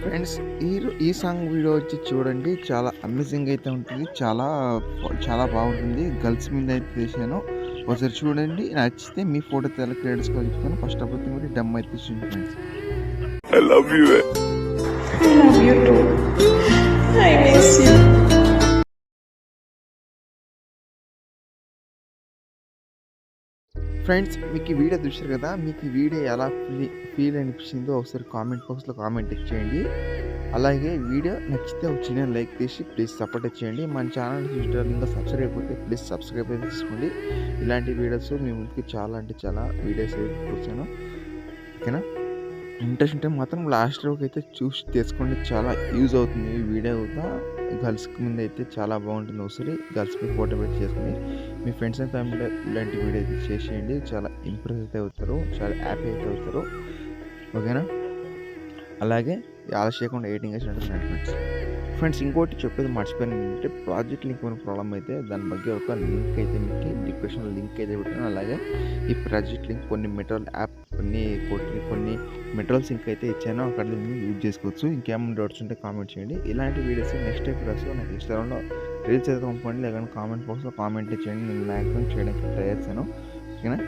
Friends, ఈ song video వచ్చి చూడండి. చాలా అమేజింగ్ అయితే ఉంటుంది. చాలా బాగుంటుంది. గర్ల్స్ మీద అయితే తీసాను. ఒకసారి చూడండి. నచ్చితే మీ ఫోటో ఎలా క్రియేట్ చేసుకోవాలో చెప్తాను. ఫస్ట్ ఆఫ్ ఆల్ మరి డమ్ అయితే చూడండి friends. I love you. I love you too. I miss you. Friends, మీకు ఈ వీడియో చూశారు కదా. మీకు ఈ వీడియో ఎలా ఫీల్ అనిపించిందో ఒకసారి కామెంట్ బాక్స్లో కామెంట్ ఇచ్చేయండి. అలాగే వీడియో నచ్చితే ఒక చిన్న లైక్ చేసి ప్లీజ్ సపోర్ట్ చేయండి. మన ఛానల్ చూసిన ఇంకా సబ్స్క్రైబ్ అయిపోతే ప్లీజ్ సబ్స్క్రైబ్ అయితే తీసుకోండి. ఇలాంటి వీడియోస్ మీ ముందుకి చాలా వీడియోస్ అయితే చూసాను. ఓకేనా? ఇంట్రెస్ట్ ఉంటే మాత్రం లాస్ట్ వరకు అయితే చూసి తీసుకోండి. చాలా యూజ్ అవుతుంది ఈ వీడియో కూడా. గర్ల్స్కి ముందు అయితే చాలా బాగుంటుంది. ఒకసారి గర్ల్స్కి ఫోటో పెట్టి చేసుకుని మీ ఫ్రెండ్స్ అండ్ ఫ్యామిలీలో ఇలాంటి వీడియో అయితే చేసేయండి. చాలా ఇంప్రెస్ అయితే అవుతారు, చాలా హ్యాపీ అయితే అవుతారు. ఓకేనా? అలాగే ఆలస్యం చేయకుండా ఎడిటింగ్ చేసినట్టు ఫ్రెండ్స్, ఇంకోటి చెప్పేది మర్చిపోయాను ఏంటంటే, ప్రాజెక్ట్ లింక్ ఉన్న ప్రాబ్లం అయితే దాని ಬಗ್ಗೆ ఒక లింక్ అయితే మీకు డిస్క్రిప్షన్లో లింక్ అయితే పెట్టాను. అలాగే ఈ ప్రాజెక్ట్ లింక్ కొన్ని మెటీరియల్ యాప్ కొన్ని మెటీరియల్స్ లింక్ అయితే ఇచ్చాను. అక్కడ మీరు యూజ్ చేసుకోవచ్చు. ఇంకేమైనా డౌట్స్ ఉంటే కామెంట్ చేయండి. ఇలాంటి వీడియోస్ నెక్స్ట్ వీడియోస్ నాకు ఇన్స్టాగ్రామ్లో రీల్స్ అయితే పంపండి, లేకపోతే కామెంట్ బాక్స్లో కామెంట్ చేయండి. నేను మ్యాక్సిమం చేయడానికి ట్రై చేస్తాను. ఓకేనా?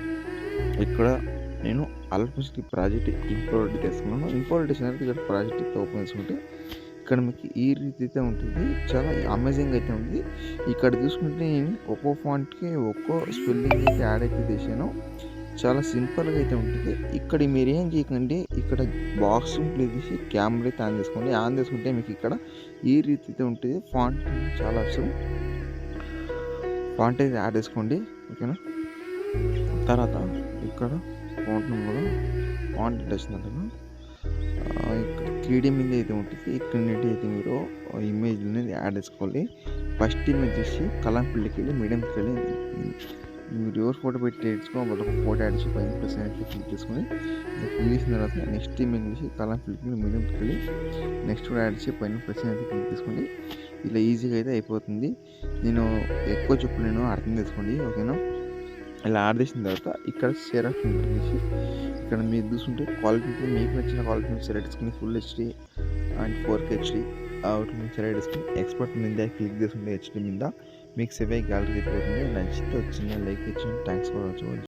ఇక్కడ నేను ఆల్మోస్ట్ ఈ ప్రాజెక్ట్ ఇంపోర్ట్ చేసుకున్నాను. ఇంపోర్ట్ చేసిన ఇక్కడ ప్రాజెక్ట్ ఓపెన్ చేసుకుంటే ఇక్కడ మీకు ఈ రీతి అయితే ఉంటుంది. చాలా అమేజింగ్ అయితే ఉంది. ఇక్కడ చూసుకుంటే నేను ఒక్కో ఫాంట్కి ఒక్కో స్పెల్లింగ్ అయితే యాడ్ అయితే చేశాను. చాలా సింపుల్గా అయితే ఉంటుంది. ఇక్కడ మీరు ఏం చేయకండి, ఇక్కడ బాక్స్ ప్లే చేసి కెమెరా అయితే ఆన్ చేసుకోండి. ఆన్ చేసుకుంటే మీకు ఇక్కడ ఈ రీతి అయితే ఉంటుంది. ఫాంట్ చాలా అవసరం. ఫాంట్ అయితే యాడ్ చేసుకోండి. ఓకేనా? తర్వాత ఇక్కడ ఫాంట్ కూడా ఫాంట్ వచ్చిందంటారు. ఇక్కడ 3D మీద అయితే ఉంటుంది. ఇక్కడ నుండి అయితే మీరు ఇమేజ్ అనేది యాడ్ చేసుకోవాలి. ఫస్ట్ ఇమేజ్ చేసి కలర్ ఫీల్డ్కి వెళ్ళి మీడియంకి వెళ్ళి మీరు ఎవరు ఫోటో పెట్టి తెచ్చుకో వాళ్ళకి ఫోటో యాడ్ చేసి పైన ప్లస్ అయితే క్లిక్ చేసుకొని క్లిక్ చేసిన తర్వాత నెక్స్ట్ ఇమేజ్ చేసి కలర్ ఫీల్డ్కి వెళ్ళి మీడియంకి వెళ్ళి నెక్స్ట్ కూడా యాడ్ చేసి పైన ప్లస్ అయితే క్లిక్ చేసుకోండి. ఇలా ఈజీగా అయితే అయిపోతుంది. నేను ఎక్కువ చెప్పలేను, అర్థం చేసుకోండి. ఓకేనా? ఇలా యాడ్ చేసిన తర్వాత ఇక్కడ షేర్ ఆప్షన్ చేసి ఇక్కడ మీరు చూసుకుంటే క్వాలిటీ మీకు నచ్చిన క్వాలిటీ సెలెక్ట్ చేసుకుని full HD and 4K HD out select చేసుకుని ఎక్స్పర్ట్ మీద క్లిక్ చేసుకుంటే హెచ్డి మీద మీకు సేవ్ అయ్యి గ్యాలరీ అయిపోతుంది. నచ్చితే వచ్చిన లైక్ ఇచ్చి థ్యాంక్స్ ఫర్ వాచింగ్.